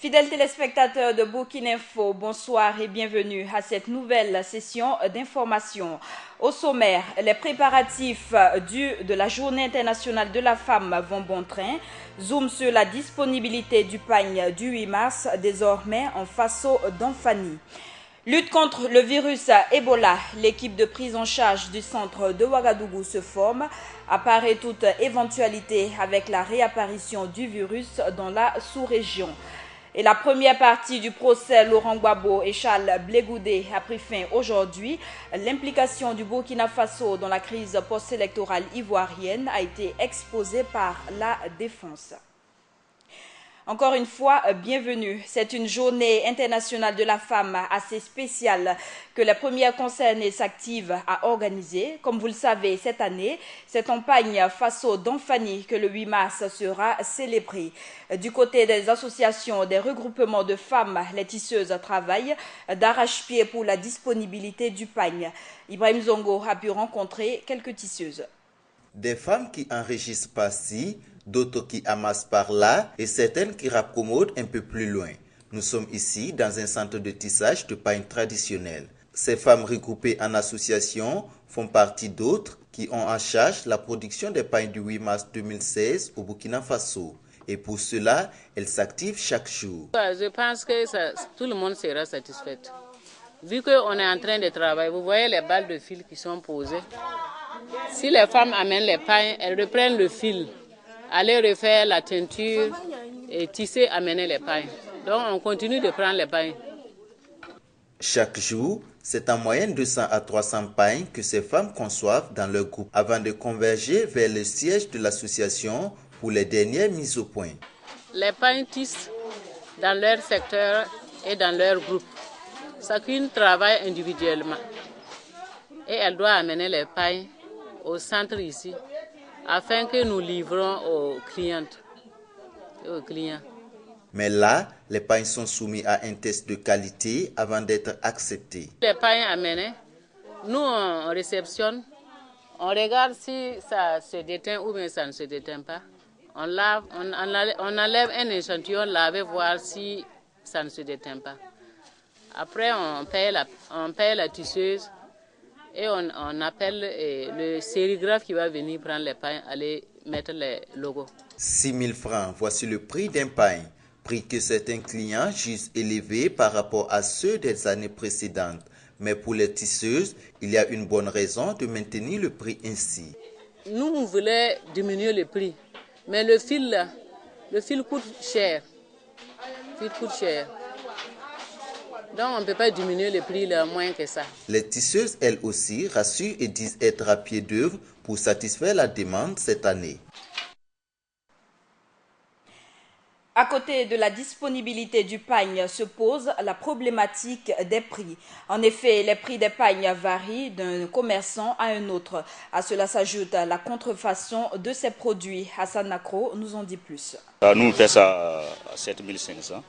Fidèles téléspectateurs de Burkina Info, bonsoir et bienvenue à cette nouvelle session d'information. Au sommaire, les préparatifs de la Journée internationale de la femme vont bon train. Zoom sur la disponibilité du pagne du 8 mars, désormais en Faso d'Anfani. Lutte contre le virus Ebola, l'équipe de prise en charge du centre de Ouagadougou se forme. Apparaît toute éventualité avec la réapparition du virus dans la sous-région. Et la première partie du procès Laurent Gbagbo et Charles Blé Goudé a pris fin aujourd'hui. L'implication du Burkina Faso dans la crise post-électorale ivoirienne a été exposée par la défense. Encore une fois, bienvenue. C'est une journée internationale de la femme assez spéciale que les premières concernées s'activent à organiser. Comme vous le savez, cette année, c'est en pagne Faso d'Anfani que le 8 mars sera célébré. Du côté des associations, des regroupements de femmes, les tisseuses travaillent d'arrache-pied pour la disponibilité du pagne. Ibrahim Zongo a pu rencontrer quelques tisseuses. Des femmes qui enrichissent par-ci, d'autres qui amassent par là et certaines qui raccommodent un peu plus loin. Nous sommes ici dans un centre de tissage de pagne traditionnel. Ces femmes regroupées en associations font partie d'autres qui ont en charge la production des pagnes du 8 mars 2016 au Burkina Faso. Et pour cela, elles s'activent chaque jour. Je pense que tout le monde sera satisfait. Vu qu'on est en train de travailler, vous voyez les balles de fil qui sont posées. Si les femmes amènent les pagnes, elles reprennent le fil, aller refaire la teinture et tisser, amener les pagnes. Donc on continue de prendre les pagnes. Chaque jour, c'est en moyenne 200 à 300 pagnes que ces femmes conçoivent dans leur groupe avant de converger vers le siège de l'association pour les dernières mises au point. Les pagnes tissent dans leur secteur et dans leur groupe. Chacune travaille individuellement et elle doit amener les pagnes au centre ici afin que nous livrons aux clientes et aux clients. Mais là, les pagnes sont soumis à un test de qualité avant d'être acceptés. Les pagnes amenées, nous on réceptionne, on regarde si ça se déteint ou bien ça ne se déteint pas. On lave, on enlève un échantillon lavé voir si ça ne se déteint pas. Après on paye la tisseuse et on appelle le sérigraphe qui va venir prendre les pagnes, aller mettre les logos. 6 000 francs, voici le prix d'un pagne, prix que certains clients jugent élevé par rapport à ceux des années précédentes. Mais pour les tisseuses, il y a une bonne raison de maintenir le prix ainsi. Nous, on voulait diminuer le prix, mais le fil coûte cher. Donc on ne peut pas diminuer le prix là, moins que ça. Les tisseuses, elles aussi, rassurent et disent être à pied d'œuvre pour satisfaire la demande cette année. À côté de la disponibilité du pagne se pose la problématique des prix. En effet, les prix des pagnes varient d'un commerçant à un autre. À cela s'ajoute la contrefaçon de ces produits. Hassan Nakro nous en dit plus. Nous, on fait ça à 7500.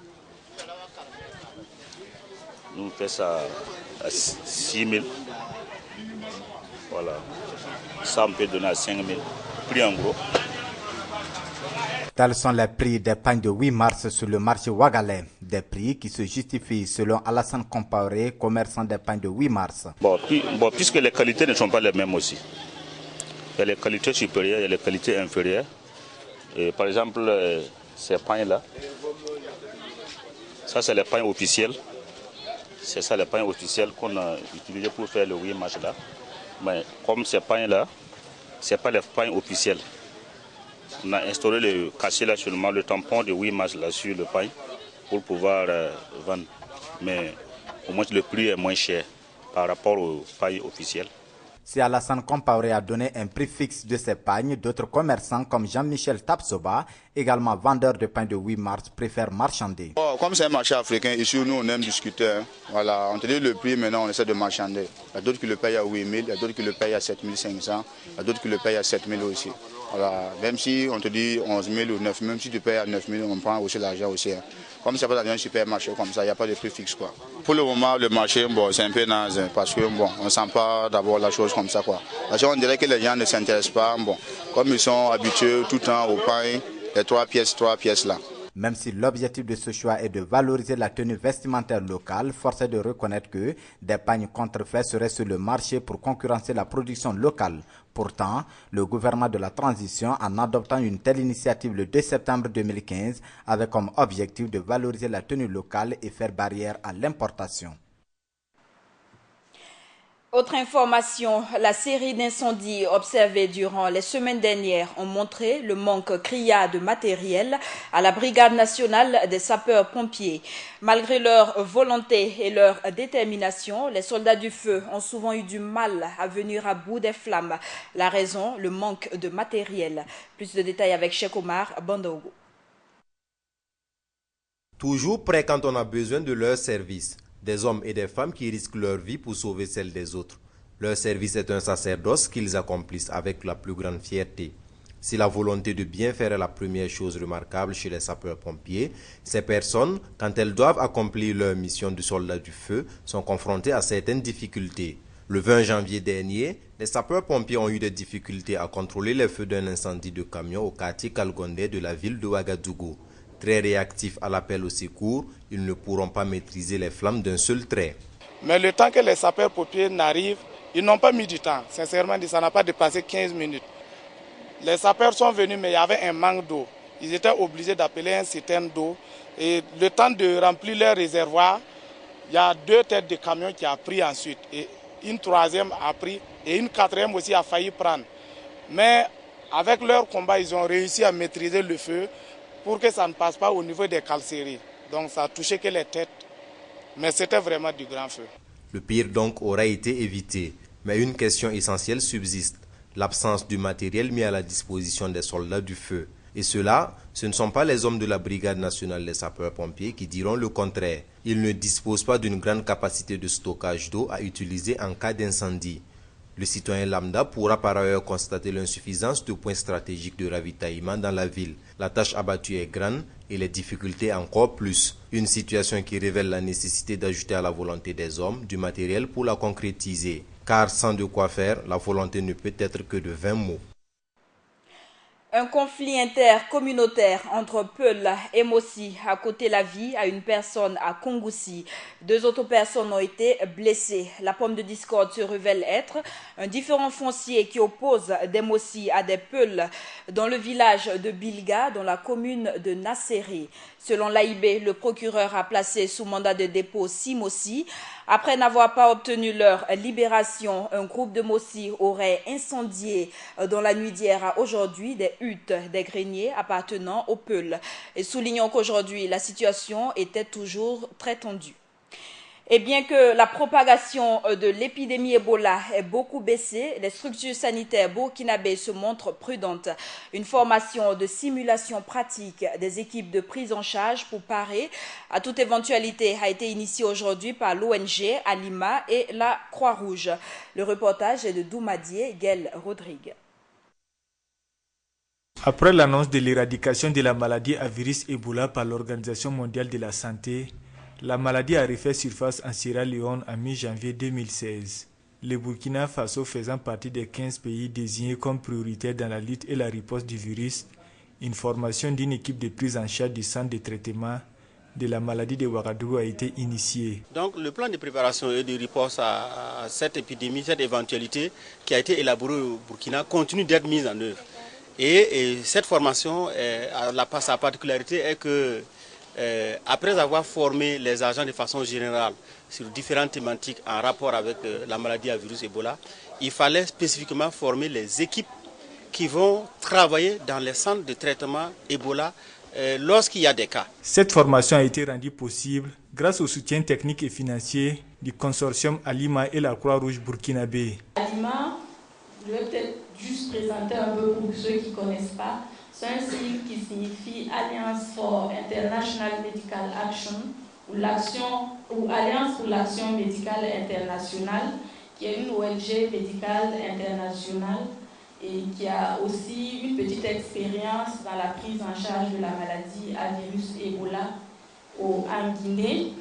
Nous, on fait ça à 6000. Voilà. Ça, on peut donner à 5000. Prix en gros. Tels sont les prix des pagnes de 8 mars sur le marché Ouagalais. Des prix qui se justifient selon Alassane Compaoré, commerçant des pagnes de 8 mars. Puisque les qualités ne sont pas les mêmes aussi. Il y a les qualités supérieures et les qualités inférieures. Et par exemple, ces pagnes-là, ça c'est les pagnes officiels. C'est ça les pagnes officiels qu'on a utilisés pour faire le 8 mars là. Mais comme ces pagnes-là, ce n'est pas les pagnes officielles. On a instauré le cachet là seulement, le tampon de 8 mars là sur le pagne pour pouvoir vendre. Mais au moins le prix est moins cher par rapport aux pagnes officielles. Si Alassane Compaoré a donné un prix fixe de ces pagnes, d'autres commerçants comme Jean-Michel Tapsoba, également vendeur de pagnes de 8 mars, préfèrent marchander. Comme c'est un marché africain, ici nous on aime discuter. Hein. Voilà, on te dit le prix, maintenant on essaie de marchander. Il y a d'autres qui le payent à 8 000, il y a d'autres qui le payent à 7 500, il y a d'autres qui le payent à 7 000 aussi. Voilà, même si on te dit 11 000 ou 9 000, même si tu payes à 9 000, on prend aussi l'argent aussi. Hein. Comme c'est pas dans un supermarché comme ça, il n'y a pas de prix fixe quoi. Pour le moment, le marché, c'est un peu naze parce que on ne sent pas d'abord la chose comme ça quoi. Parce qu'on dirait que les gens ne s'intéressent pas. Comme ils sont habitués tout le temps au pain, les 3 pièces là. Même si l'objectif de ce choix est de valoriser la tenue vestimentaire locale, force est de reconnaître que des pagnes contrefaites seraient sur le marché pour concurrencer la production locale. Pourtant, le gouvernement de la transition, en adoptant une telle initiative le 2 septembre 2015, avait comme objectif de valoriser la tenue locale et faire barrière à l'importation. Autre information, la série d'incendies observés durant les semaines dernières ont montré le manque criard de matériel à la Brigade nationale des sapeurs-pompiers. Malgré leur volonté et leur détermination, les soldats du feu ont souvent eu du mal à venir à bout des flammes. La raison, le manque de matériel. Plus de détails avec Cheikh Omar Bandogo. Toujours prêts quand on a besoin de leur service. Des hommes et des femmes qui risquent leur vie pour sauver celle des autres. Leur service est un sacerdoce qu'ils accomplissent avec la plus grande fierté. Si la volonté de bien faire est la première chose remarquable chez les sapeurs-pompiers, ces personnes, quand elles doivent accomplir leur mission de soldats du feu, sont confrontées à certaines difficultés. Le 20 janvier dernier, les sapeurs-pompiers ont eu des difficultés à contrôler les feux d'un incendie de camion au quartier Kalgondé de la ville de Ouagadougou. Très réactifs à l'appel au secours, ils ne pourront pas maîtriser les flammes d'un seul trait. Mais le temps que les sapeurs-pompiers n'arrivent, ils n'ont pas mis du temps. Sincèrement, ça n'a pas dépassé 15 minutes. Les sapeurs sont venus, mais il y avait un manque d'eau. Ils étaient obligés d'appeler un citerne d'eau. Et le temps de remplir leur réservoir, il y a 2 têtes de camion qui a pris ensuite. Et une 3e a pris et une 4e aussi a failli prendre. Mais avec leur combat, ils ont réussi à maîtriser le feu pour que ça ne passe pas au niveau des calcéries. Donc ça a touché que les têtes, mais c'était vraiment du grand feu. Le pire donc aura été évité, mais une question essentielle subsiste, l'absence du matériel mis à la disposition des soldats du feu. Et cela, ce ne sont pas les hommes de la Brigade nationale des sapeurs-pompiers qui diront le contraire. Ils ne disposent pas d'une grande capacité de stockage d'eau à utiliser en cas d'incendie. Le citoyen lambda pourra par ailleurs constater l'insuffisance de points stratégiques de ravitaillement dans la ville. La tâche abattue est grande et les difficultés encore plus. Une situation qui révèle la nécessité d'ajouter à la volonté des hommes du matériel pour la concrétiser. Car sans de quoi faire, la volonté ne peut être que de 20 mots. Un conflit intercommunautaire entre Peul et Mossi a coûté la vie à une personne à Kongoussi. 2 autres personnes ont été blessées. La pomme de discorde se révèle être un différend foncier qui oppose des Mossi à des Peul dans le village de Bilga, dans la commune de Nasséré. Selon l'AIB, le procureur a placé sous mandat de dépôt 6 Mossi. Après n'avoir pas obtenu leur libération, un groupe de Mossi aurait incendié dans la nuit d'hier à aujourd'hui des huttes des greniers appartenant au Peul. Et soulignons qu'aujourd'hui, la situation était toujours très tendue. Et bien que la propagation de l'épidémie Ebola ait beaucoup baissé, les structures sanitaires burkinabées se montrent prudentes. Une formation de simulation pratique des équipes de prise en charge pour parer à toute éventualité a été initiée aujourd'hui par l'ONG, Alima et la Croix-Rouge. Le reportage est de Doumadier Guel Rodrigue. Après l'annonce de l'éradication de la maladie à virus Ebola par l'Organisation mondiale de la santé, la maladie a refait surface en Sierra Leone en mi-janvier 2016. Le Burkina Faso faisant partie des 15 pays désignés comme prioritaires dans la lutte et la riposte du virus, une formation d'une équipe de prise en charge du centre de traitement de la maladie de Ouagadougou a été initiée. Donc le plan de préparation et de riposte à cette épidémie, cette éventualité qui a été élaborée au Burkina continue d'être mise en œuvre. Et cette formation, sa particularité est que après avoir formé les agents de façon générale sur différentes thématiques en rapport avec la maladie à virus Ebola, il fallait spécifiquement former les équipes qui vont travailler dans les centres de traitement Ebola lorsqu'il y a des cas. Cette formation a été rendue possible grâce au soutien technique et financier du consortium Alima et la Croix-Rouge burkinabé. Alima, je vais peut-être juste présenter un peu pour ceux qui ne connaissent pas. C'est un sigle qui signifie Alliance for International Medical Action ou Alliance pour l'Action Médicale Internationale, qui est une ONG médicale internationale et qui a aussi une petite expérience dans la prise en charge de la maladie à virus Ebola en Guinée,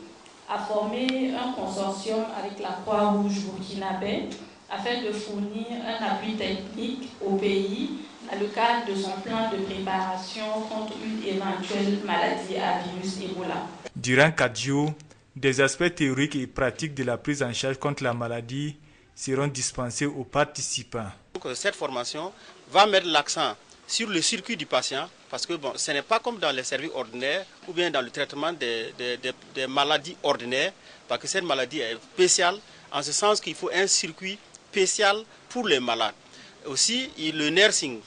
a formé un consortium avec la Croix-Rouge burkinabé afin de fournir un appui technique au pays dans le cadre de son plan de préparation contre une éventuelle maladie à virus Ebola. Durant 4 jours, des aspects théoriques et pratiques de la prise en charge contre la maladie seront dispensés aux participants. Donc, cette formation va mettre l'accent sur le circuit du patient, parce que bon, ce n'est pas comme dans les services ordinaires ou bien dans le traitement des maladies ordinaires, parce que cette maladie est spéciale, en ce sens qu'il faut un circuit spécial pour les malades. Aussi, le nursing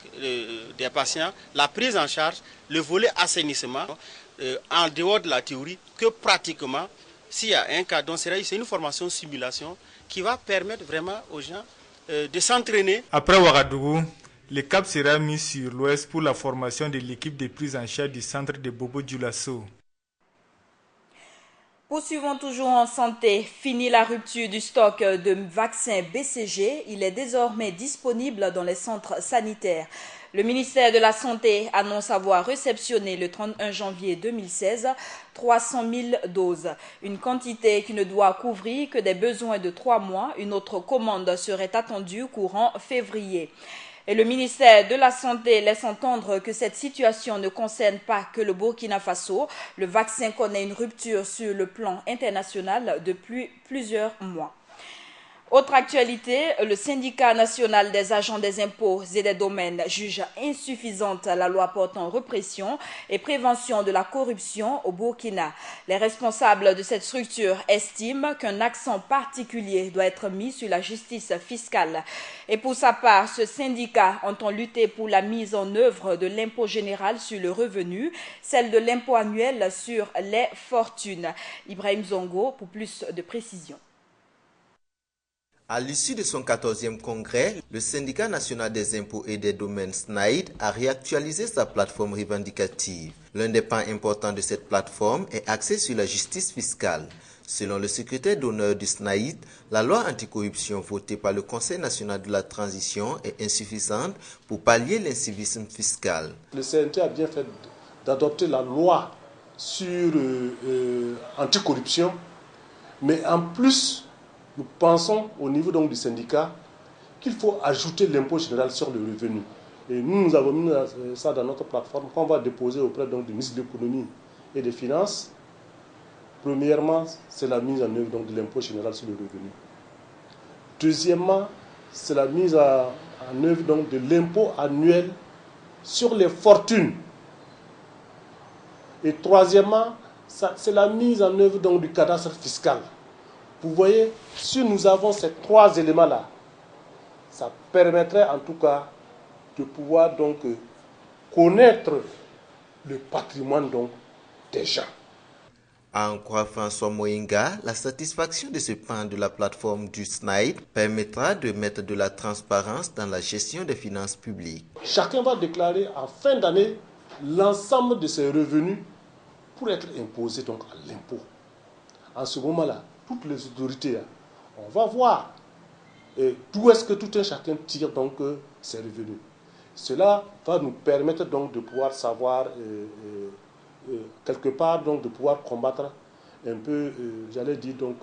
des patients, la prise en charge, le volet assainissement, en dehors de la théorie, que pratiquement, s'il y a un cas, donc c'est une formation simulation qui va permettre vraiment aux gens de s'entraîner. Après Ouagadougou, le cap sera mis sur l'ouest pour la formation de l'équipe de prise en charge du centre de Bobo Dioulasso. Poursuivons toujours en santé. Fini la rupture du stock de vaccins BCG. Il est désormais disponible dans les centres sanitaires. Le ministère de la Santé annonce avoir réceptionné le 31 janvier 2016 300 000 doses. Une quantité qui ne doit couvrir que des besoins de 3 mois. Une autre commande serait attendue courant février. Et le ministère de la Santé laisse entendre que cette situation ne concerne pas que le Burkina Faso. Le vaccin connaît une rupture sur le plan international depuis plusieurs mois. Autre actualité, le syndicat national des agents des impôts et des domaines juge insuffisante la loi portant répression et prévention de la corruption au Burkina. Les responsables de cette structure estiment qu'un accent particulier doit être mis sur la justice fiscale. Et pour sa part, ce syndicat entend lutter pour la mise en œuvre de l'impôt général sur le revenu, celle de l'impôt annuel sur les fortunes. Ibrahim Zongo pour plus de précisions. À l'issue de son 14e congrès, le syndicat national des impôts et des domaines SNAID a réactualisé sa plateforme revendicative. L'un des pans importants de cette plateforme est axé sur la justice fiscale. Selon le secrétaire d'honneur du SNAID, la loi anticorruption votée par le Conseil national de la transition est insuffisante pour pallier l'incivisme fiscal. Le CNT a bien fait d'adopter la loi sur anticorruption, mais en plus, nous pensons au niveau donc du syndicat qu'il faut ajouter l'impôt général sur le revenu. Et nous avons mis ça dans notre plateforme qu'on va déposer auprès donc, du ministre de l'économie et des finances. Premièrement, c'est la mise en œuvre donc, de l'impôt général sur le revenu. Deuxièmement, c'est la mise en œuvre donc, de l'impôt annuel sur les fortunes. Et troisièmement, c'est la mise en œuvre donc, du cadastre fiscal. Vous voyez, si nous avons ces 3 éléments-là, ça permettrait en tout cas de pouvoir donc connaître le patrimoine donc des gens. En croix François Moïnga, la satisfaction de ce pan de la plateforme du SNAID permettra de mettre de la transparence dans la gestion des finances publiques. Chacun va déclarer en fin d'année l'ensemble de ses revenus pour être imposé donc à l'impôt. En ce moment-là, toutes les autorités, on va voir d'où est-ce que tout un chacun tire donc ses revenus. Cela va nous permettre donc de pouvoir savoir quelque part donc de pouvoir combattre un peu, j'allais dire donc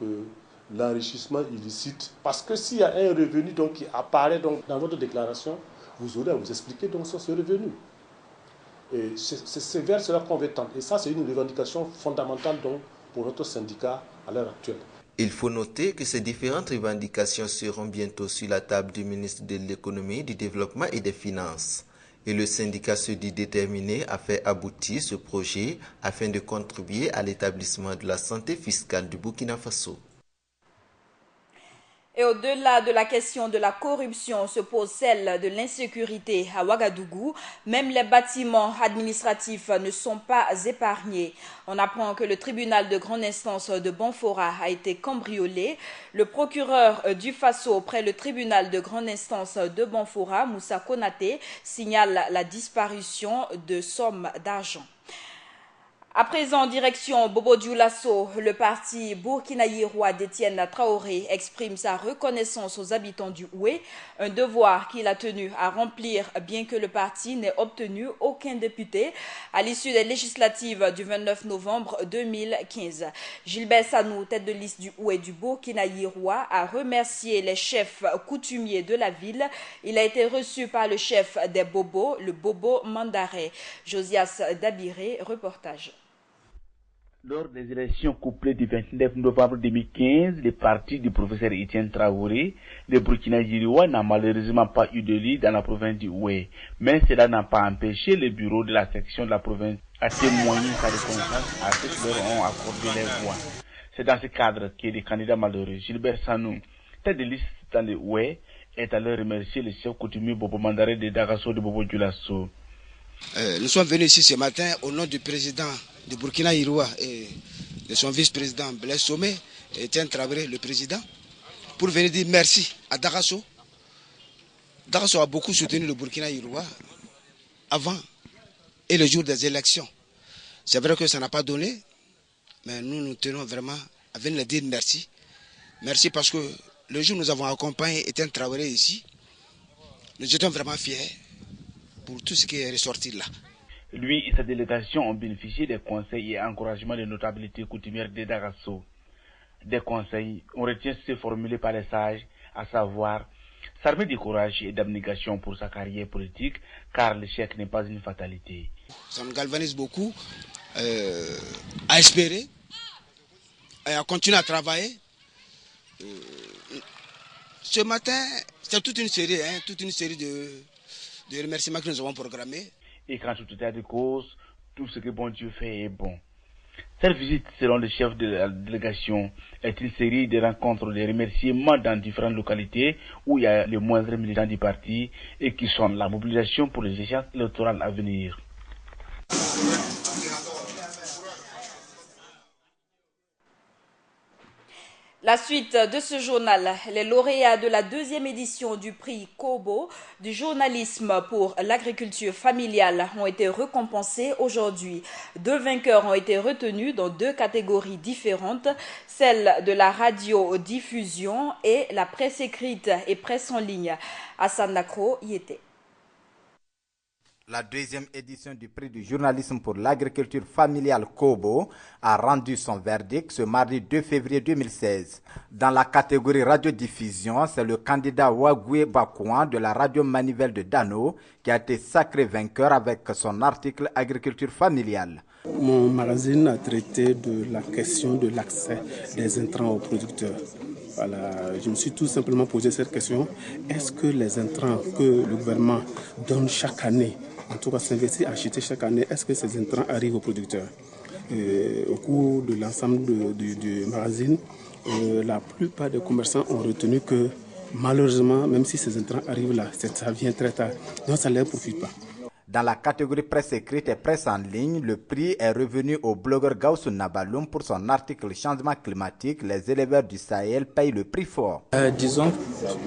l'enrichissement illicite. Parce que s'il y a un revenu donc qui apparaît donc dans votre déclaration, vous aurez à vous expliquer donc sur ce revenu. Et c'est vers cela qu'on veut tendre. Et ça, c'est une revendication fondamentale donc pour notre syndicat à l'heure actuelle. Il faut noter que ces différentes revendications seront bientôt sur la table du ministre de l'économie, du développement et des finances. Et le syndicat se dit déterminé à faire aboutir ce projet afin de contribuer à l'établissement de la santé fiscale du Burkina Faso. Et au-delà de la question de la corruption se pose celle de l'insécurité à Ouagadougou. Même les bâtiments administratifs ne sont pas épargnés. On apprend que le tribunal de grande instance de Banfora a été cambriolé. Le procureur du Faso près le tribunal de grande instance de Banfora, Moussa Konaté, signale la disparition de sommes d'argent. À présent, direction Bobo Dioulasso, le parti burkinabé d'Étienne Traoré exprime sa reconnaissance aux habitants du Houé, un devoir qu'il a tenu à remplir bien que le parti n'ait obtenu aucun député à l'issue des législatives du 29 novembre 2015. Gilbert Sanou, tête de liste du Houé du Burkinabé, a remercié les chefs coutumiers de la ville. Il a été reçu par le chef des Bobos, le Bobo Mandaré. Josias Dabiré, reportage. Lors des élections couplées du 29 novembre 2015, le parti du professeur Étienne Traoré, le Burkinabé n'a malheureusement pas eu de lead dans la province du Houé. Mais cela n'a pas empêché le bureau de la section de la province à témoigner sa reconnaissance à ceux qui leur ont accordé les voix. C'est dans ce cadre que le candidat malheureux Gilbert Sanou, tête de liste dans le Houé, est allé remercier le chef coutumier Bobo Mandaré de Dagasso de Bobo Dioulasso. Nous sommes venus ici ce matin au nom du président du Burkina Iroua et de son vice-président Blaise Somé, Étienne Traoré, le président, pour venir dire merci à Dagasso. Dagasso a beaucoup soutenu le Burkina Iroua avant et le jour des élections. C'est vrai que ça n'a pas donné, mais nous tenons vraiment à venir leur dire merci. Merci parce que le jour où nous avons accompagné Étienne Traoré ici, nous étions vraiment fiers pour tout ce qui est ressorti là. Lui et sa délégation ont bénéficié des conseils et encouragements des notabilités coutumières de Dagasso. Des conseils, on retient ceux formulés par les sages, à savoir s'armer de courage et d'abnégation pour sa carrière politique, car l'échec n'est pas une fatalité. Ça nous galvanise beaucoup à espérer et à continuer à travailler. Ce matin, c'est toute une série de remerciements que nous avons programmés. Et quand tout est de cause, tout ce que bon Dieu fait est bon. Cette visite, selon le chef de la délégation, est une série de rencontres, de remerciements dans différentes localités où il y a les moindres militants du parti et qui sont la mobilisation pour les échéances électorales à venir. La suite de ce journal, les lauréats de la deuxième édition du prix Kobo du journalisme pour l'agriculture familiale ont été récompensés aujourd'hui. 2 vainqueurs ont été retenus dans 2 catégories différentes, celle de la radiodiffusion et la presse écrite et presse en ligne. Hassan Nakro y était. La deuxième édition du prix du journalisme pour l'agriculture familiale Kobo a rendu son verdict ce mardi 2 février 2016. Dans la catégorie radiodiffusion, c'est le candidat Wagoué Bakouan de la radio Manivelle de Dano qui a été sacré vainqueur avec son article Agriculture familiale. Mon magazine a traité de la question de l'accès des intrants aux producteurs. Voilà, je me suis tout simplement posé cette question. Est-ce que les intrants que le gouvernement donne chaque année, en tout cas s'investit à acheter chaque année, est-ce que ces intrants arrivent aux producteurs? Au cours de l'ensemble du magazine, la plupart des commerçants ont retenu que malheureusement, même si ces intrants arrivent là, ça vient très tard, donc ça ne leur profite pas. Dans la catégorie presse écrite et presse en ligne, le prix est revenu au blogueur Gaussou Nabaloum pour son article Changement climatique. Les éleveurs du Sahel payent le prix fort. Disons,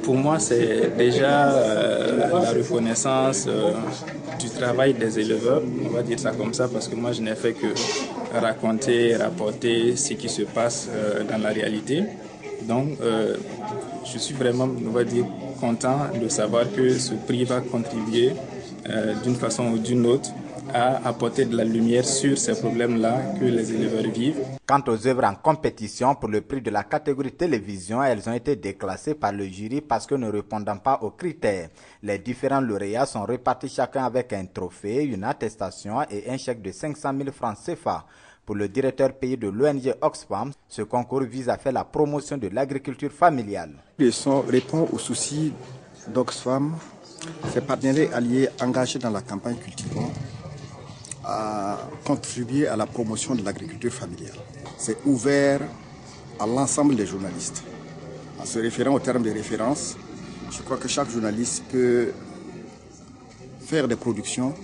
pour moi, c'est déjà la reconnaissance du travail des éleveurs. On va dire ça comme ça parce que moi, je n'ai fait que raconter, rapporter ce qui se passe dans la réalité. Donc, je suis vraiment, on va dire, content de savoir que ce prix va contribuer d'une façon ou d'une autre à apporter de la lumière sur ces problèmes-là que les éleveurs vivent. Quant aux œuvres en compétition pour le prix de la catégorie télévision, elles ont été déclassées par le jury parce que ne répondant pas aux critères. Les différents lauréats sont répartis chacun avec un trophée, une attestation et un chèque de 500 000 francs CFA. Pour le directeur payé de l'ONG Oxfam, ce concours vise à faire la promotion de l'agriculture familiale. Le son répond aux soucis d'Oxfam. Ces partenaires alliés engagés dans la campagne Cultivons à contribuer à la promotion de l'agriculture familiale. C'est ouvert à l'ensemble des journalistes. En se référant au terme de référence, je crois que chaque journaliste peut faire des productions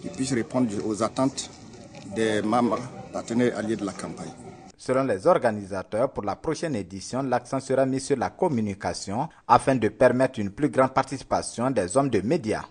qui puissent répondre aux attentes des membres partenaires alliés de la campagne. Selon les organisateurs, pour la prochaine édition, l'accent sera mis sur la communication afin de permettre une plus grande participation des hommes de médias.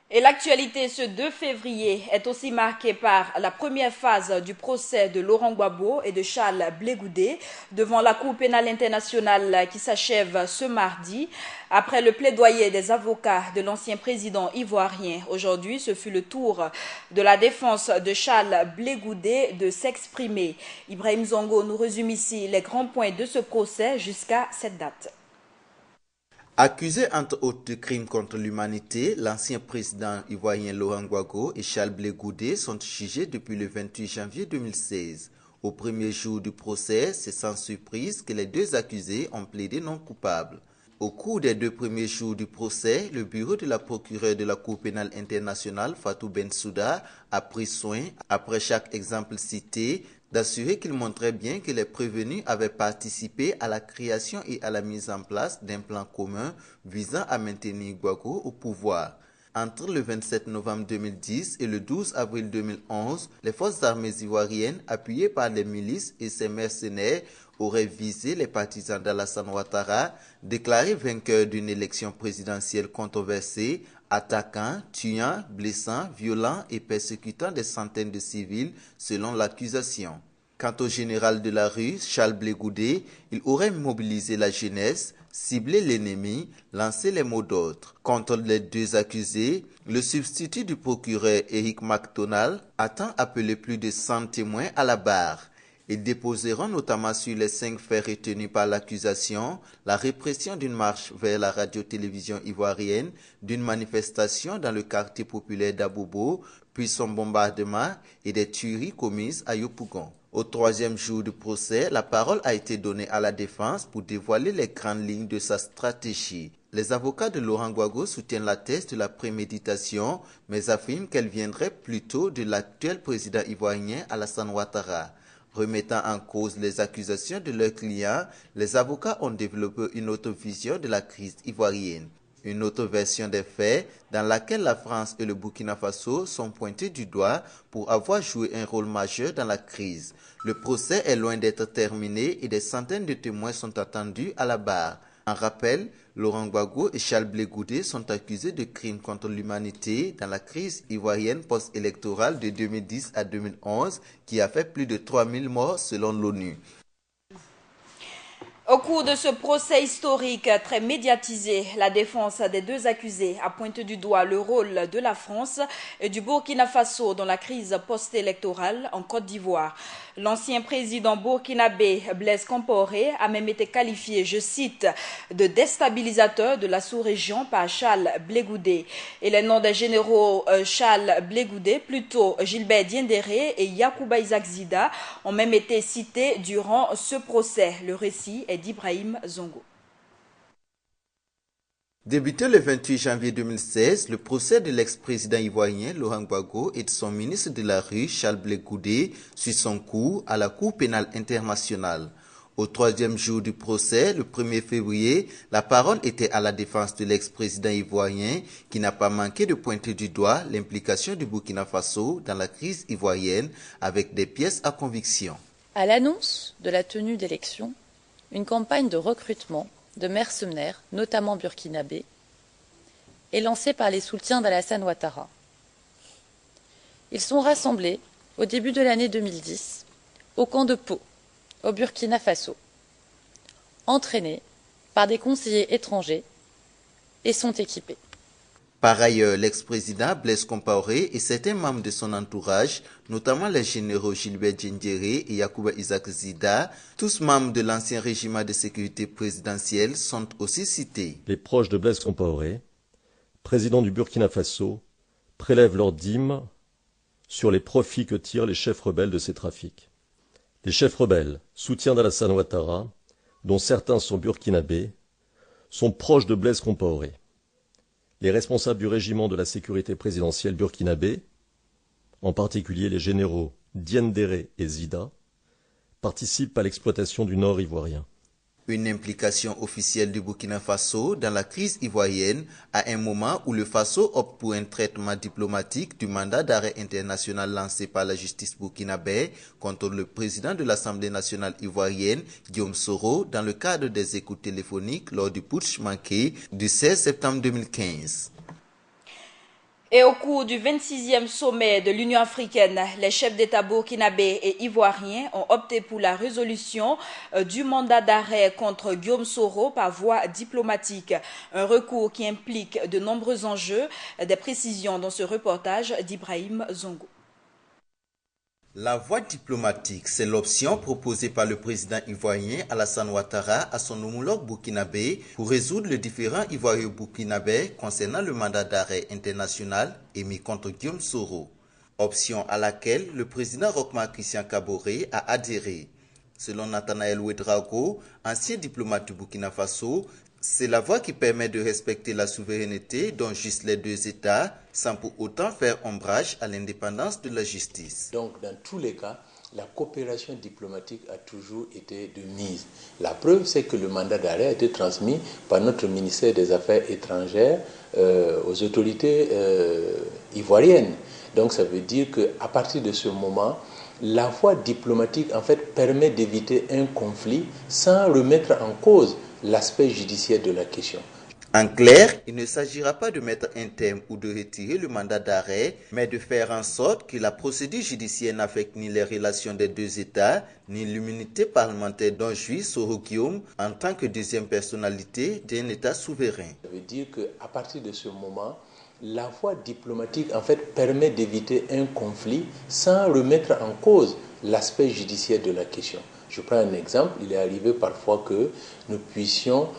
Et l'actualité ce 2 février est aussi marquée par la première phase du procès de Laurent Gbagbo et de Charles Blé Goudé devant la Cour pénale internationale qui s'achève ce mardi. Après le plaidoyer des avocats de l'ancien président ivoirien, aujourd'hui, ce fut le tour de la défense de Charles Blé Goudé de s'exprimer. Ibrahim Zongo nous résume ici les grands points de ce procès jusqu'à cette date. Accusés entre autres de crimes contre l'humanité, l'ancien président ivoirien Laurent Gbagbo et Charles Blé Goudé sont jugés depuis le 28 janvier 2016. Au premier jour du procès, c'est sans surprise que les deux accusés ont plaidé non coupables. Au cours des 2 premiers jours du procès, le bureau de la procureure de la Cour pénale internationale, Fatou Bensouda, a pris soin, après chaque exemple cité, d'assurer qu'il montrait bien que les prévenus avaient participé à la création et à la mise en place d'un plan commun visant à maintenir Gbagbo au pouvoir. Entre le 27 novembre 2010 et le 12 avril 2011, les forces armées ivoiriennes, appuyées par les milices et ses mercenaires, auraient visé les partisans d'Alassane Ouattara, déclarés vainqueurs d'une élection présidentielle controversée, attaquant, tuant, blessant, violant et persécutant des centaines de civils selon l'accusation. Quant au général de la rue, Charles Blé Goudé, il aurait mobilisé la jeunesse, ciblé l'ennemi, lancé les mots d'ordre. Contre les deux accusés, le substitut du procureur Eric McDonald attend appeler plus de 100 témoins à la barre. Ils déposeront notamment sur les 5 faits retenus par l'accusation la répression d'une marche vers la radio-télévision ivoirienne, d'une manifestation dans le quartier populaire d'Abobo, puis son bombardement et des tueries commises à Yopougon. Au 3e jour du procès, la parole a été donnée à la défense pour dévoiler les grandes lignes de sa stratégie. Les avocats de Laurent Gbagbo soutiennent la thèse de la préméditation, mais affirment qu'elle viendrait plutôt de l'actuel président ivoirien Alassane Ouattara. Remettant en cause les accusations de leurs clients, les avocats ont développé une autre vision de la crise ivoirienne. Une autre version des faits dans laquelle la France et le Burkina Faso sont pointés du doigt pour avoir joué un rôle majeur dans la crise. Le procès est loin d'être terminé et des centaines de témoins sont attendus à la barre. En rappel, Laurent Gbagbo et Charles Blé Goudé sont accusés de crimes contre l'humanité dans la crise ivoirienne post-électorale de 2010 à 2011 qui a fait plus de 3000 morts selon l'ONU. Au cours de ce procès historique très médiatisé, la défense des deux accusés a pointé du doigt le rôle de la France et du Burkina Faso dans la crise post-électorale en Côte d'Ivoire. L'ancien président burkinabé Blaise Compaoré a même été qualifié, je cite, de déstabilisateur de la sous-région par Charles Blé Goudé. Et les noms des généraux Charles Blé Goudé, plutôt Gilbert Diendéré et Yacouba Isaac Zida ont même été cités durant ce procès. Le récit est d'Ibrahim Zongo. Débuté le 28 janvier 2016, le procès de l'ex-président ivoirien Laurent Gbagbo et de son ministre de la rue Charles Blé Goudé suit son cours à la Cour pénale internationale. Au 3e jour du procès, le 1er février, la parole était à la défense de l'ex-président ivoirien qui n'a pas manqué de pointer du doigt l'implication du Burkina Faso dans la crise ivoirienne avec des pièces à conviction. À l'annonce de la tenue d'élections, une campagne de recrutement de mercenaires, notamment burkinabés, est lancée par les soutiens d'Alassane Ouattara. Ils sont rassemblés au début de l'année 2010 au camp de Pau, au Burkina Faso, entraînés par des conseillers étrangers et sont équipés. Par ailleurs, l'ex-président Blaise Compaoré et certains membres de son entourage, notamment les généraux Gilbert Diendéré et Yacouba Isaac Zida, tous membres de l'ancien régime de sécurité présidentielle, sont aussi cités. Les proches de Blaise Compaoré, président du Burkina Faso, prélèvent leurs dîmes sur les profits que tirent les chefs rebelles de ces trafics. Les chefs rebelles, soutiens d'Alassane Ouattara, dont certains sont burkinabés, sont proches de Blaise Compaoré. Les responsables du régiment de la sécurité présidentielle burkinabé, en particulier les généraux Diendéré et Zida, participent à l'exploitation du nord ivoirien. Une implication officielle du Burkina Faso dans la crise ivoirienne à un moment où le Faso opte pour un traitement diplomatique du mandat d'arrêt international lancé par la justice burkinabé contre le président de l'Assemblée nationale ivoirienne, Guillaume Soro, dans le cadre des écoutes téléphoniques lors du putsch manqué du 16 septembre 2015. Et au cours du 26e sommet de l'Union africaine, les chefs d'État burkinabés et ivoiriens ont opté pour la résolution du mandat d'arrêt contre Guillaume Soro par voie diplomatique. Un recours qui implique de nombreux enjeux. Des précisions dans ce reportage d'Ibrahim Zongo. La voie diplomatique, c'est l'option proposée par le président ivoirien Alassane Ouattara à son homologue burkinabé pour résoudre les différends ivoiro-burkinabés concernant le mandat d'arrêt international émis contre Guillaume Soro. Option à laquelle le président Roch-Marc Christian Kaboré a adhéré. Selon Nathanaël Ouedraogo, ancien diplomate du Burkina Faso, c'est la voie qui permet de respecter la souveraineté dont jouissent les deux États sans pour autant faire ombrage à l'indépendance de la justice. Donc dans tous les cas, la coopération diplomatique a toujours été de mise. La preuve, c'est que le mandat d'arrêt a été transmis par notre ministère des Affaires étrangères aux autorités ivoiriennes. Donc ça veut dire qu'à partir de ce moment, la voie diplomatique en fait permet d'éviter un conflit sans remettre en cause l'aspect judiciaire de la question. En clair, il ne s'agira pas de mettre un terme ou de retirer le mandat d'arrêt, mais de faire en sorte que la procédure judiciaire n'affecte ni les relations des deux États, ni l'immunité parlementaire dont jouit Soro Guillaume en tant que deuxième personnalité d'un État souverain. Ça veut dire qu'à partir de ce moment, la voie diplomatique en fait permet d'éviter un conflit sans remettre en cause l'aspect judiciaire de la question. Je prends un exemple, il est arrivé parfois que nous puissions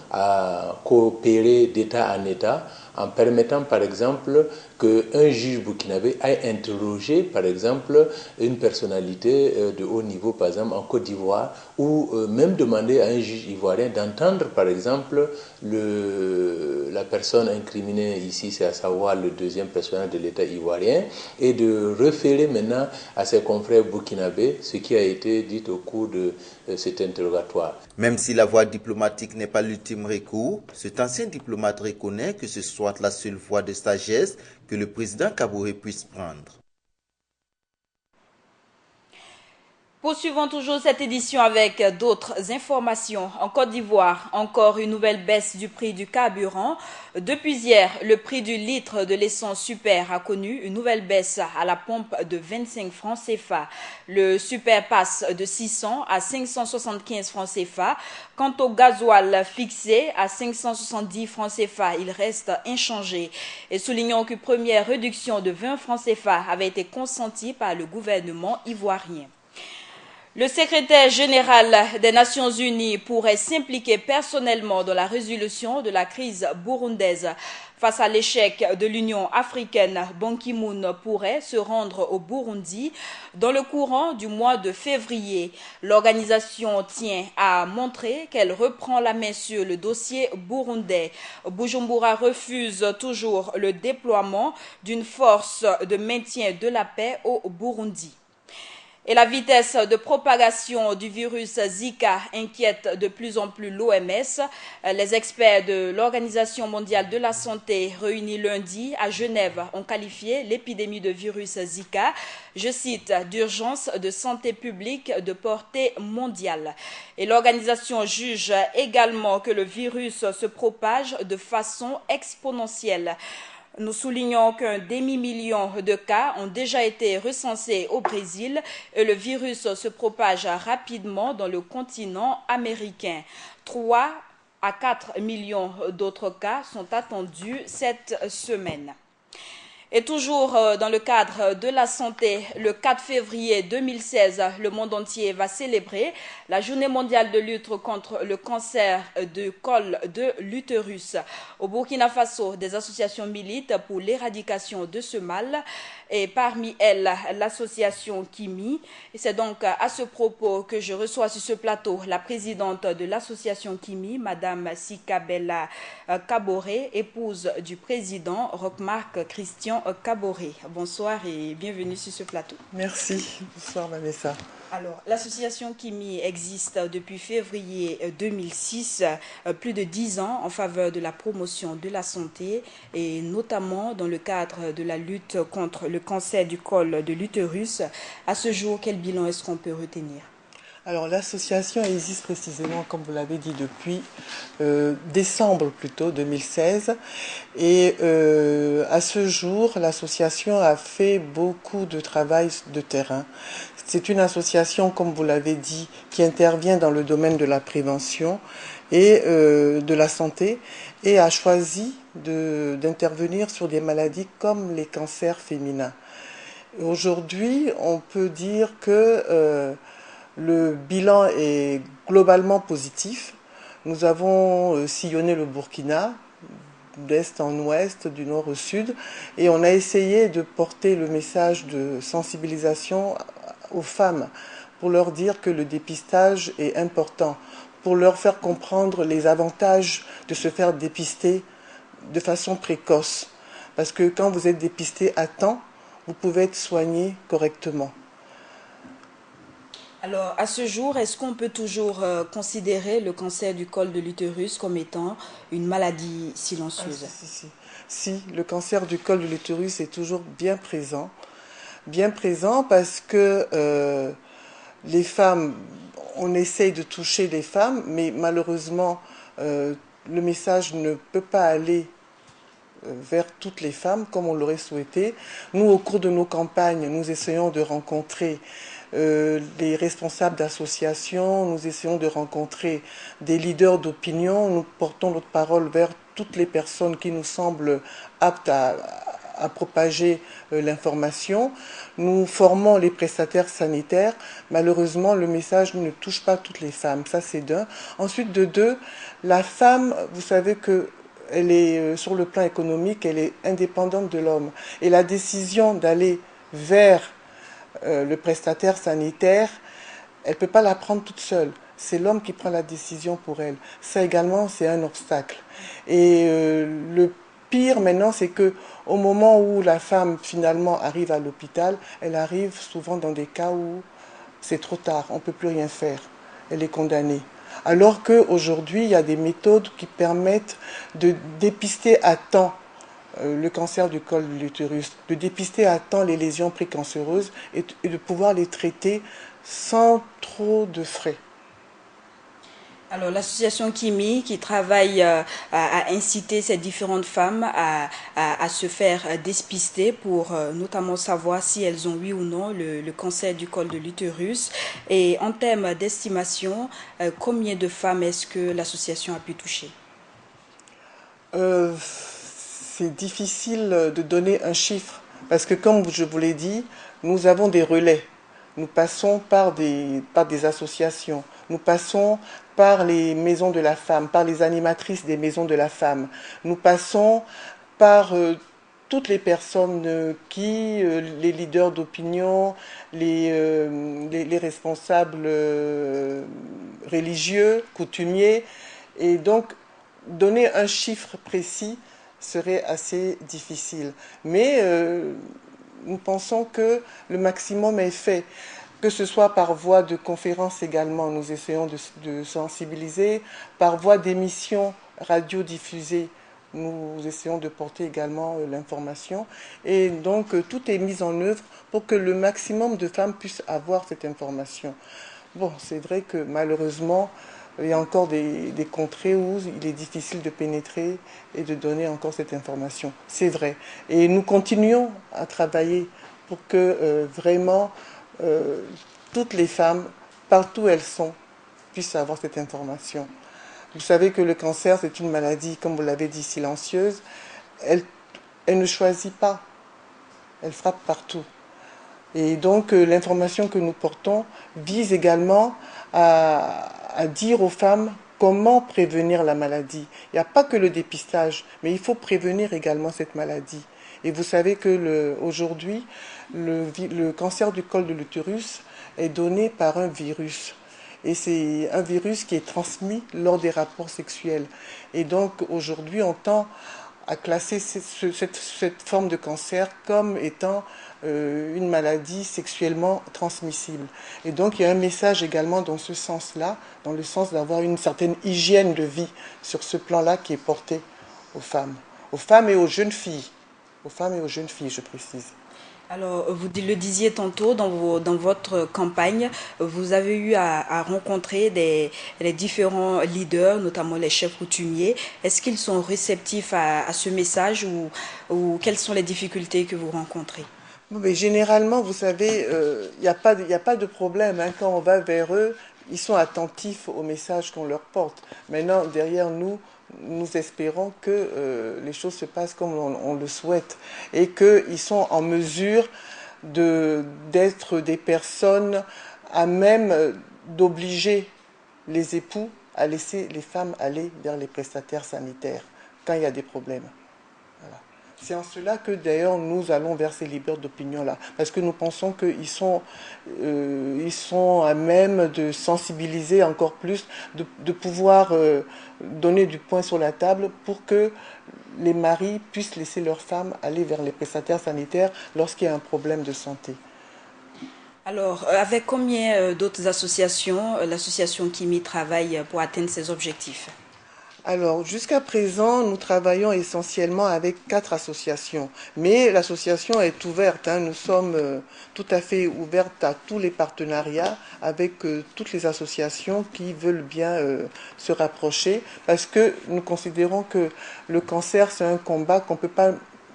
coopérer d'État en État en permettant par exemple qu'un juge burkinabé aille interroger par exemple une personnalité de haut niveau par exemple en Côte d'Ivoire ou même demander à un juge ivoirien d'entendre par exemple la personne incriminée ici, c'est à savoir le deuxième personnage de l'État ivoirien et de référer maintenant à ses confrères burkinabés ce qui a été dit au cours de cet interrogatoire. Même si la voie diplomatique n'est pas l'ultime recours, cet ancien diplomate reconnaît que ce soit la seule voie de sagesse que le président Kaboré puisse prendre. Poursuivons toujours cette édition avec d'autres informations. En Côte d'Ivoire, encore une nouvelle baisse du prix du carburant. Depuis hier, le prix du litre de l'essence super a connu une nouvelle baisse à la pompe de 25 francs CFA. Le super passe de 600 à 575 francs CFA. Quant au gasoil fixé à 570 francs CFA, il reste inchangé. Et soulignons qu'une première réduction de 20 francs CFA avait été consentie par le gouvernement ivoirien. Le secrétaire général des Nations Unies pourrait s'impliquer personnellement dans la résolution de la crise burundaise. Face à l'échec de l'Union africaine, Ban Ki-moon pourrait se rendre au Burundi dans le courant du mois de février. L'organisation tient à montrer qu'elle reprend la main sur le dossier burundais. Bujumbura refuse toujours le déploiement d'une force de maintien de la paix au Burundi. Et la vitesse de propagation du virus Zika inquiète de plus en plus l'OMS. Les experts de l'Organisation mondiale de la santé réunis lundi à Genève ont qualifié l'épidémie de virus Zika, je cite, d'urgence de santé publique de portée mondiale. Et l'organisation juge également que le virus se propage de façon exponentielle. Nous soulignons qu'un demi-million de cas ont déjà été recensés au Brésil et le virus se propage rapidement dans le continent américain. 3 à 4 millions d'autres cas sont attendus cette semaine. Et toujours dans le cadre de la santé, le 4 février 2016, le monde entier va célébrer la journée mondiale de lutte contre le cancer du col de l'utérus. Au Burkina Faso, des associations militent pour l'éradication de ce mal et parmi elles l'association Kimi. Et c'est donc à ce propos que je reçois sur ce plateau la présidente de l'association Kimi, Madame Sikabella Kaboré, épouse du président Roch-Marc Christian Kaboré. Bonsoir et bienvenue sur ce plateau. Merci. Bonsoir Vanessa. Alors, l'association Kimi existe depuis février 2006, plus de 10 ans en faveur de la promotion de la santé et notamment dans le cadre de la lutte contre le cancer du col de l'utérus. À ce jour, quel bilan est-ce qu'on peut retenir ? Alors l'association existe précisément, comme vous l'avez dit, depuis décembre plutôt 2016. Et à ce jour, l'association a fait beaucoup de travail de terrain. C'est une association, comme vous l'avez dit, qui intervient dans le domaine de la prévention et de la santé et a choisi d'intervenir sur des maladies comme les cancers féminins. Aujourd'hui, on peut dire que le bilan est globalement positif. Nous avons sillonné le Burkina, d'est en ouest, du nord au sud, et on a essayé de porter le message de sensibilisation aux femmes pour leur dire que le dépistage est important, pour leur faire comprendre les avantages de se faire dépister de façon précoce. Parce que quand vous êtes dépisté à temps, vous pouvez être soigné correctement. Alors, à ce jour, est-ce qu'on peut toujours considérer le cancer du col de l'utérus comme étant une maladie silencieuse? Si, le cancer du col de l'utérus est toujours bien présent. Bien présent parce que les femmes, on essaye de toucher les femmes, mais malheureusement, le message ne peut pas aller vers toutes les femmes comme on l'aurait souhaité. Nous, au cours de nos campagnes, nous essayons de rencontrer les responsables d'associations, nous essayons de rencontrer des leaders d'opinion, nous portons notre parole vers toutes les personnes qui nous semblent aptes à propager l'information. Nous formons les prestataires sanitaires. Malheureusement, le message ne touche pas toutes les femmes. Ça, c'est d'un. Ensuite, de deux, la femme, vous savez que elle est sur le plan économique, elle est indépendante de l'homme. Et la décision d'aller vers le prestataire sanitaire, elle ne peut pas la prendre toute seule. C'est l'homme qui prend la décision pour elle. Ça également, c'est un obstacle. Et le pire maintenant, c'est que au moment où la femme finalement arrive à l'hôpital, elle arrive souvent dans des cas où c'est trop tard, on ne peut plus rien faire. Elle est condamnée. Alors qu'aujourd'hui, il y a des méthodes qui permettent de dépister à temps le cancer du col de l'utérus, de dépister à temps les lésions précancéreuses et de pouvoir les traiter sans trop de frais. Alors l'association Kimi, qui travaille à inciter ces différentes femmes à se faire dépister pour notamment savoir si elles ont oui ou non le cancer du col de l'utérus. Et en termes d'estimation, combien de femmes est-ce que l'association a pu toucher? C'est difficile de donner un chiffre parce que comme je vous l'ai dit, nous avons des relais. Nous passons par des associations, nous passons par les maisons de la femme, par les animatrices des maisons de la femme. Nous passons par toutes les personnes les leaders d'opinion, les responsables religieux, coutumiers. Et donc, donner un chiffre précis serait assez difficile. Mais nous pensons que le maximum est fait. Que ce soit par voie de conférence également, nous essayons de sensibiliser, par voie d'émissions radiodiffusées, nous essayons de porter également l'information. Et donc, tout est mis en œuvre pour que le maximum de femmes puissent avoir cette information. Bon, c'est vrai que malheureusement, il y a encore des contrées où il est difficile de pénétrer et de donner encore cette information. C'est vrai. Et nous continuons à travailler pour que vraiment toutes les femmes, partout où elles sont, puissent avoir cette information. Vous savez que le cancer, c'est une maladie, comme vous l'avez dit, silencieuse. Elle ne choisit pas. Elle frappe partout. Et donc, l'information que nous portons vise également à dire aux femmes comment prévenir la maladie. Il n'y a pas que le dépistage, mais il faut prévenir également cette maladie. Et vous savez que aujourd'hui, le cancer du col de l'utérus est donné par un virus. Et c'est un virus qui est transmis lors des rapports sexuels. Et donc aujourd'hui, on tend à classer cette forme de cancer comme étant une maladie sexuellement transmissible. Et donc il y a un message également dans ce sens-là, dans le sens d'avoir une certaine hygiène de vie sur ce plan-là qui est porté aux femmes et aux jeunes filles. Aux femmes et aux jeunes filles, je précise. Alors, vous le disiez tantôt dans votre campagne, vous avez eu à rencontrer les différents leaders, notamment les chefs coutumiers. Est-ce qu'ils sont réceptifs à ce message ou quelles sont les difficultés que vous rencontrez? Mais généralement, vous savez, il n'y a pas de problème. Hein. Quand on va vers eux, ils sont attentifs au message qu'on leur porte. Maintenant, derrière nous, nous espérons que les choses se passent comme on le souhaite et qu'ils sont en mesure d'être des personnes à même d'obliger les époux à laisser les femmes aller vers les prestataires sanitaires quand il y a des problèmes. Voilà. C'est en cela que d'ailleurs nous allons vers ces leaders d'opinion-là, parce que nous pensons qu'ils sont à même de sensibiliser encore plus, de pouvoir donner du poing sur la table pour que les maris puissent laisser leurs femmes aller vers les prestataires sanitaires lorsqu'il y a un problème de santé. Alors, avec combien d'autres associations, l'association Kimi travaille pour atteindre ces objectifs? Alors, jusqu'à présent, nous travaillons essentiellement avec 4 associations. Mais l'association est ouverte. Hein. Nous sommes tout à fait ouvertes à tous les partenariats avec toutes les associations qui veulent bien se rapprocher. Parce que nous considérons que le cancer, c'est un combat qu'on ne peut pas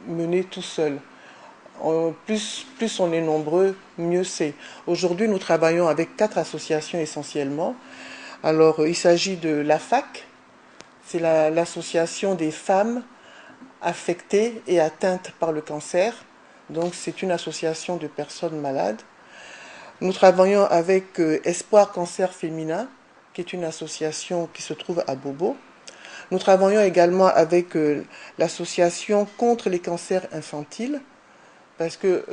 mener tout seul. Plus on est nombreux, mieux c'est. Aujourd'hui, nous travaillons avec 4 associations essentiellement. Alors, il s'agit de l'AFAC. C'est l'association des femmes affectées et atteintes par le cancer. Donc c'est une association de personnes malades. Nous travaillons avec Espoir Cancer Féminin, qui est une association qui se trouve à Bobo. Nous travaillons également avec l'association contre les cancers infantiles, parce que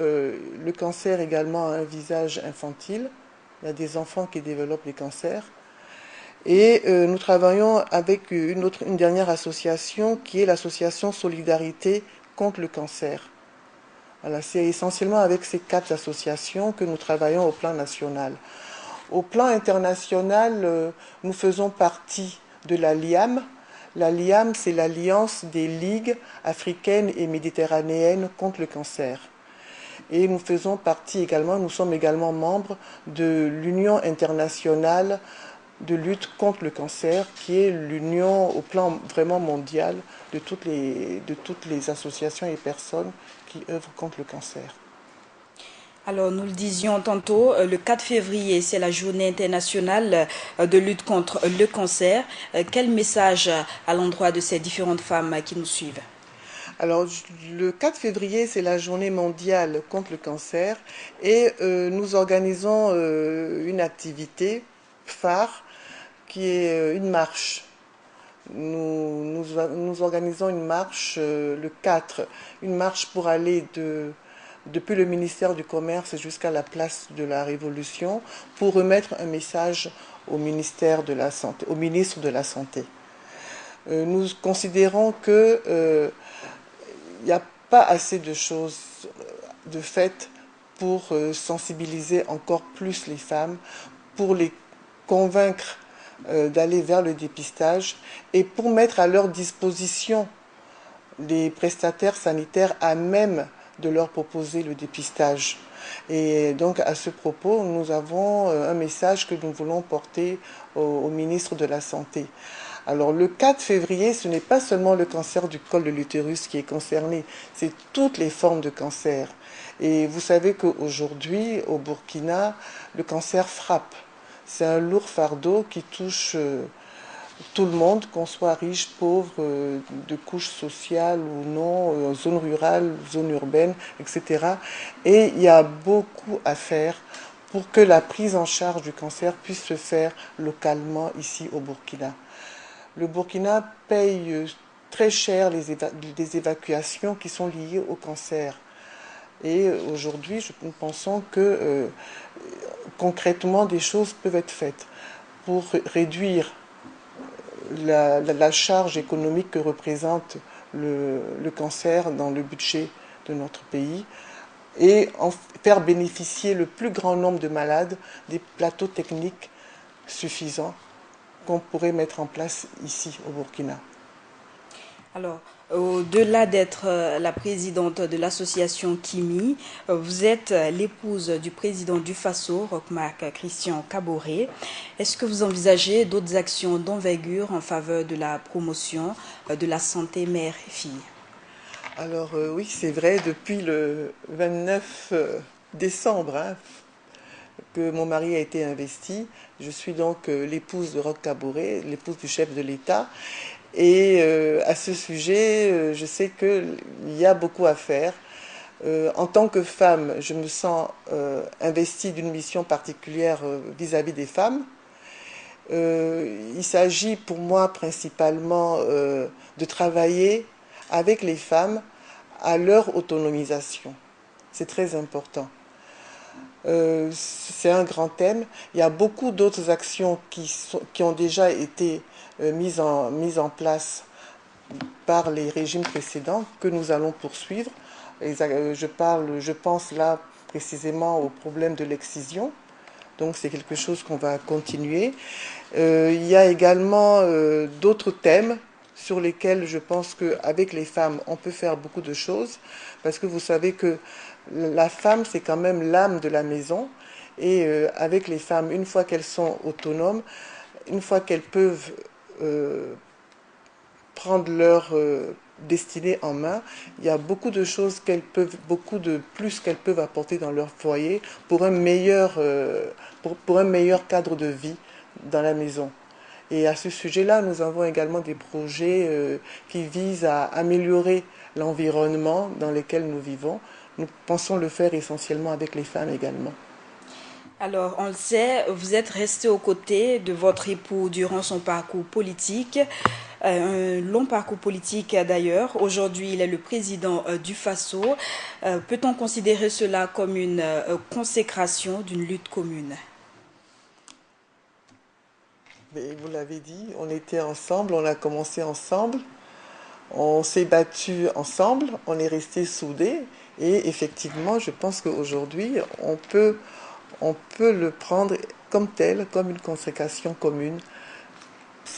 le cancer également a un visage infantile. Il y a des enfants qui développent les cancers. Et nous travaillons avec une dernière association qui est l'association Solidarité contre le cancer. Voilà, c'est essentiellement avec ces 4 associations que nous travaillons au plan national. Au plan international, nous faisons partie de la LIAM. La LIAM, c'est l'Alliance des ligues africaines et méditerranéennes contre le cancer. Et nous faisons partie également, nous sommes également membres de l'Union internationale de lutte contre le cancer, qui est l'union au plan vraiment mondial de toutes les associations et personnes qui œuvrent contre le cancer. Alors, nous le disions tantôt, le 4 février, c'est la journée internationale de lutte contre le cancer. Quel message à l'endroit de ces différentes femmes qui nous suivent? Alors, le 4 février, c'est la journée mondiale contre le cancer et nous organisons une activité phare qui est une marche. Nous organisons une marche le 4, une marche pour aller depuis le ministère du Commerce jusqu'à la place de la Révolution pour remettre un message au ministère de la Santé, au ministre de la Santé. Nous considérons que il n'y a pas assez de choses de fait pour sensibiliser encore plus les femmes, pour les convaincre d'aller vers le dépistage et pour mettre à leur disposition les prestataires sanitaires à même de leur proposer le dépistage. Et donc à ce propos, nous avons un message que nous voulons porter au ministre de la Santé. Alors le 4 février, ce n'est pas seulement le cancer du col de l'utérus qui est concerné, c'est toutes les formes de cancer. Et vous savez qu'aujourd'hui, au Burkina, le cancer frappe. C'est un lourd fardeau qui touche tout le monde, qu'on soit riche, pauvre, de couche sociale ou non, zone rurale, zone urbaine, etc. Et il y a beaucoup à faire pour que la prise en charge du cancer puisse se faire localement ici au Burkina. Le Burkina paye très cher les évacuations qui sont liées au cancer. Et aujourd'hui, nous pensons que concrètement, des choses peuvent être faites pour réduire la charge économique que représente le cancer dans le budget de notre pays et en faire bénéficier le plus grand nombre de malades des plateaux techniques suffisants qu'on pourrait mettre en place ici au Burkina. Alors, au-delà d'être la présidente de l'association Kimi, vous êtes l'épouse du président du FASO, Roch-Marc Christian Kaboré. Est-ce que vous envisagez d'autres actions d'envergure en faveur de la promotion de la santé mère et fille? Alors oui, c'est vrai, depuis le 29 décembre que mon mari a été investi. Je suis donc l'épouse de Roch Kaboré, l'épouse du chef de l'État. Et à ce sujet, je sais qu'il y a beaucoup à faire. En tant que femme, je me sens investie d'une mission particulière vis-à-vis des femmes. Il s'agit pour moi principalement de travailler avec les femmes à leur autonomisation. C'est très important. C'est un grand thème. Il y a beaucoup d'autres actions qui ont déjà été mises en place par les régimes précédents que nous allons poursuivre. Je pense là précisément au problème de l'excision. Donc c'est quelque chose qu'on va continuer. Il y a également d'autres thèmes sur lesquels je pense qu'avec les femmes, on peut faire beaucoup de choses. Parce que vous savez que la femme, c'est quand même l'âme de la maison. Et avec les femmes, une fois qu'elles sont autonomes, une fois qu'elles peuvent prendre leur destinée en main, il y a beaucoup de choses beaucoup de plus qu'elles peuvent apporter dans leur foyer pour un meilleur cadre de vie dans la maison. Et à ce sujet-là, nous avons également des projets qui visent à améliorer l'environnement dans lequel nous vivons. Nous pensons le faire essentiellement avec les femmes également. Alors, on le sait, vous êtes resté aux côtés de votre époux durant son parcours politique, un long parcours politique d'ailleurs. Aujourd'hui, il est le président du FASO. Peut-on considérer cela comme une consécration d'une lutte commune? Mais vous l'avez dit, on était ensemble, on a commencé ensemble, on s'est battu ensemble, on est restés soudés. Et effectivement, je pense qu'aujourd'hui, on peut le prendre comme tel, comme une consécration commune.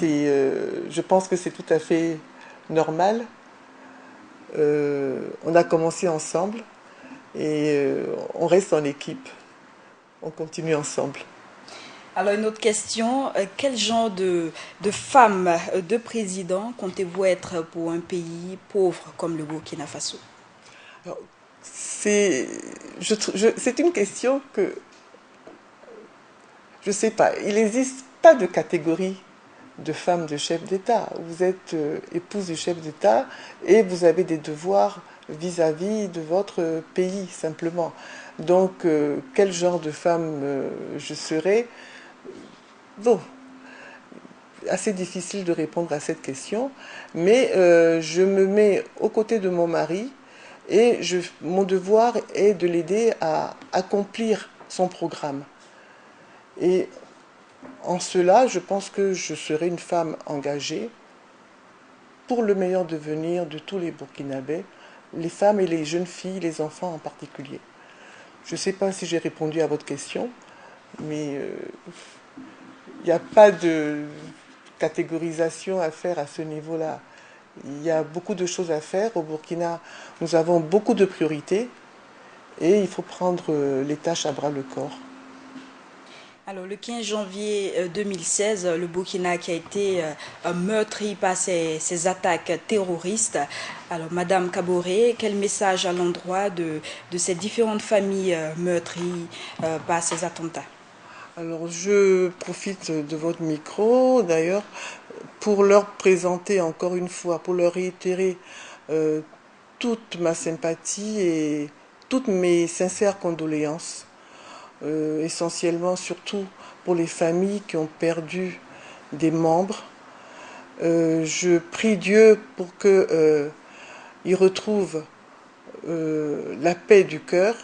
Je pense que c'est tout à fait normal. On a commencé ensemble et on reste en équipe. On continue ensemble. Alors une autre question, quel genre de femme de président comptez-vous être pour un pays pauvre comme le Burkina Faso? C'est une question que je ne sais pas. Il n'existe pas de catégorie de femme de chef d'État. Vous êtes épouse du chef d'État et vous avez des devoirs vis-à-vis de votre pays, simplement. Donc, quel genre de femme je serai? Bon, assez difficile de répondre à cette question, mais je me mets aux côtés de mon mari et mon devoir est de l'aider à accomplir son programme. Et en cela, je pense que je serai une femme engagée pour le meilleur devenir de tous les Burkinabés, les femmes et les jeunes filles, les enfants en particulier. Je ne sais pas si j'ai répondu à votre question, mais il n'y a pas de catégorisation à faire à ce niveau-là. Il y a beaucoup de choses à faire. Au Burkina, nous avons beaucoup de priorités et il faut prendre les tâches à bras-le-corps. Alors, le 15 janvier 2016, le Burkina qui a été meurtri par ces attaques terroristes. Alors, Madame Kaboré, quel message à l'endroit de ces différentes familles meurtries par ces attentats? Alors, je profite de votre micro, d'ailleurs, pour leur présenter encore une fois, pour leur réitérer toute ma sympathie et toutes mes sincères condoléances. Essentiellement surtout pour les familles qui ont perdu des membres. Je prie Dieu pour qu'ils retrouvent la paix du cœur,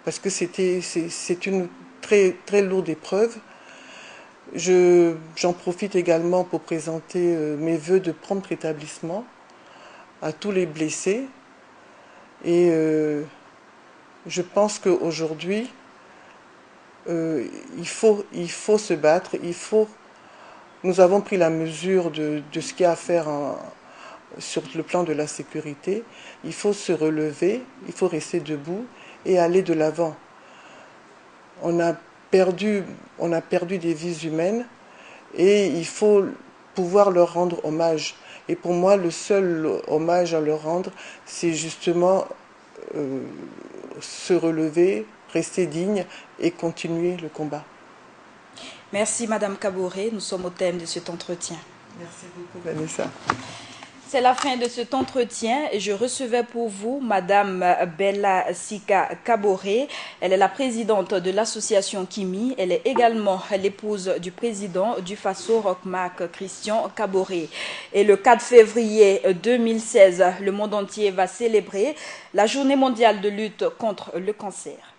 parce que c'est une très, très lourde épreuve. J'en profite également pour présenter mes vœux de prompt rétablissement à tous les blessés. Et je pense qu'aujourd'hui, il faut se battre, nous avons pris la mesure de ce qu'il y a à faire sur le plan de la sécurité, il faut se relever, il faut rester debout et aller de l'avant. On a perdu des vies humaines et il faut pouvoir leur rendre hommage. Et pour moi, le seul hommage à leur rendre, c'est justement se relever, rester digne et continuer le combat. Merci Madame Kaboré, nous sommes au thème de cet entretien. Merci beaucoup Vanessa. C'est la fin de cet entretien et je recevais pour vous Madame Bella Sika Kaboré. Elle est la présidente de l'association Kimi. Elle est également l'épouse du président du Faso Rockmark Christian Kaboré. Et le 4 février 2016, le monde entier va célébrer la journée mondiale de lutte contre le cancer.